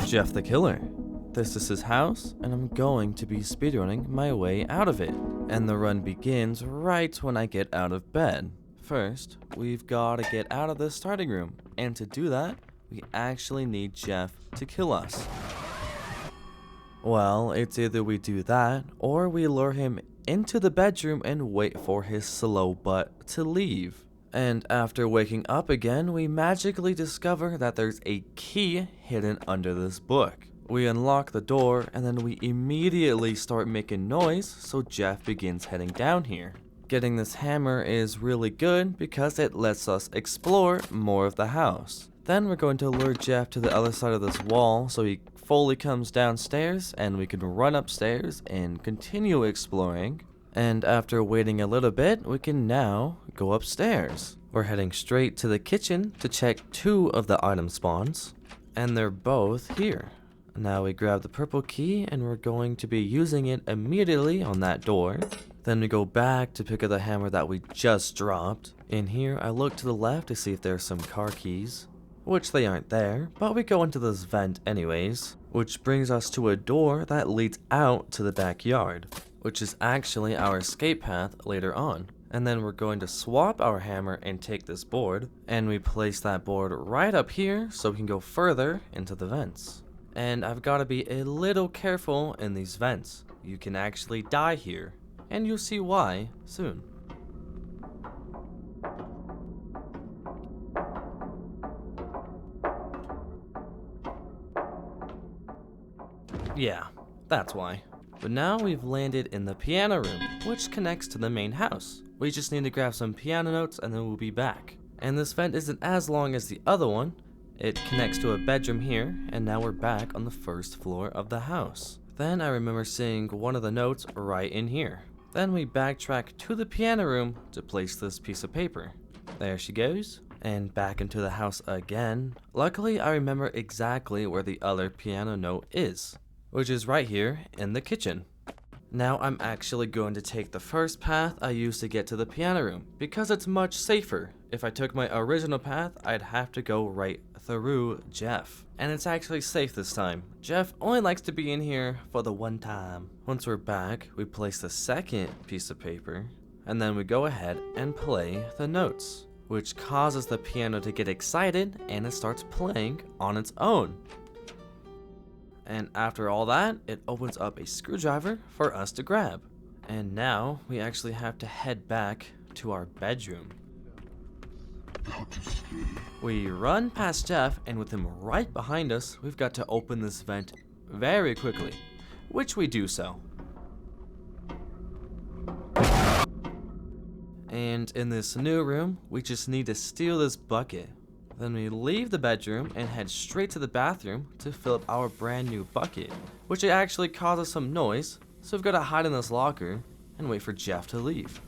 Jeff the Killer. This is his house, and I'm going to be speedrunning my way out of it. And the run begins right when I get out of bed. First, we've got to get out of the starting room, and to do that, we actually need Jeff to kill us. Well, it's either we do that, or we lure him into the bedroom and wait for his slow butt to leave. And after waking up again, we magically discover that there's a key hidden under this book. We unlock the door, and then we immediately start making noise, so Jeff begins heading down here. Getting this hammer is really good because it lets us explore more of the house. Then we're going to lure Jeff to the other side of this wall so he fully comes downstairs and we can run upstairs and continue exploring. And after waiting a little bit, we can now go upstairs. We're heading straight to the kitchen to check 2 of the item spawns, and they're both here. Now we grab the purple key and we're going to be using it immediately on that door. Then we go back to pick up the hammer that we just dropped. In here, I look to the left to see if there's some car keys, which they aren't there, but we go into this vent anyways, which brings us to a door that leads out to the backyard, which is actually our escape path later on. And then we're going to swap our hammer and take this board, and we place that board right up here so we can go further into the vents. And I've got to be a little careful in these vents. You can actually die here, and you'll see why soon. Yeah, that's why. But now we've landed in the piano room, which connects to the main house. We just need to grab some piano notes and then we'll be back. And this vent isn't as long as the other one. It connects to a bedroom here, and now we're back on the first floor of the house. Then I remember seeing one of the notes right in here. Then we backtrack to the piano room to place this piece of paper. There she goes. And back into the house again. Luckily, I remember exactly where the other piano note is, which is right here in the kitchen. Now I'm actually going to take the first path I used to get to the piano room because it's much safer. If I took my original path, I'd have to go right through Jeff. And it's actually safe this time. Jeff only likes to be in here for the one time. Once we're back, we place the second piece of paper, and then we go ahead and play the notes, which causes the piano to get excited and it starts playing on its own. And after all that, it opens up a screwdriver for us to grab. And now we actually have to head back to our bedroom. We run past Jeff, and with him right behind us, we've got to open this vent very quickly, which we do so. And in this new room, we just need to steal this bucket. Then we leave the bedroom and head straight to the bathroom to fill up our brand new bucket, which actually causes some noise, so we've got to hide in this locker and wait for Jeff to leave.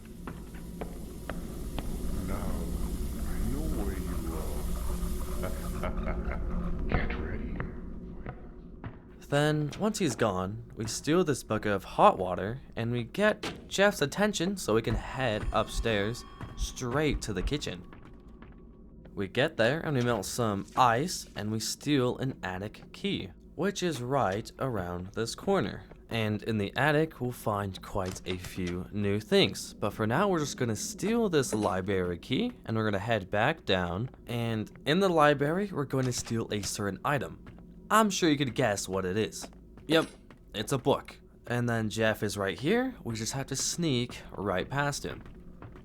Now, I know where you are. Get ready. Then, once he's gone, we steal this bucket of hot water and we get Jeff's attention so we can head upstairs straight to the kitchen. We get there and we melt some ice and we steal an attic key, which is right around this corner. And in the attic, we'll find quite a few new things. But for now, we're just gonna steal this library key and we're gonna head back down. And in the library, we're going to steal a certain item. I'm sure you could guess what it is. Yep, it's a book. And then Jeff is right here. We just have to sneak right past him,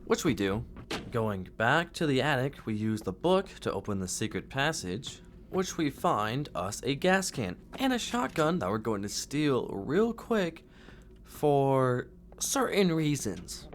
which we do. Going back to the attic, we use the book to open the secret passage, which we find us a gas can and a shotgun that we're going to steal real quick for certain reasons.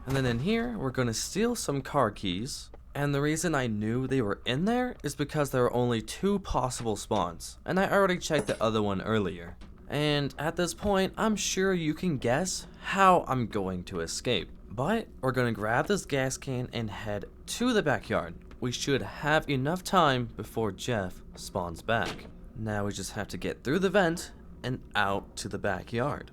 And then in here, we're going to steal some car keys. And the reason I knew they were in there is because there are only 2 possible spawns, and I already checked the other one earlier. And at this point, I'm sure you can guess how I'm going to escape. But we're going to grab this gas can and head to the backyard. We should have enough time before Jeff spawns back. Now we just have to get through the vent and out to the backyard.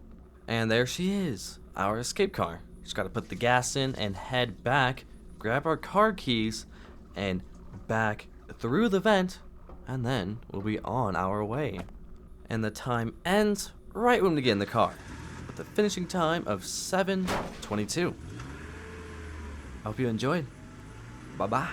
And there she is, our escape car. Just gotta put the gas in and head back, grab our car keys, and back through the vent, and then we'll be on our way. And the time ends right when we get in the car, with the finishing time of 7:22. I hope you enjoyed. Bye-bye.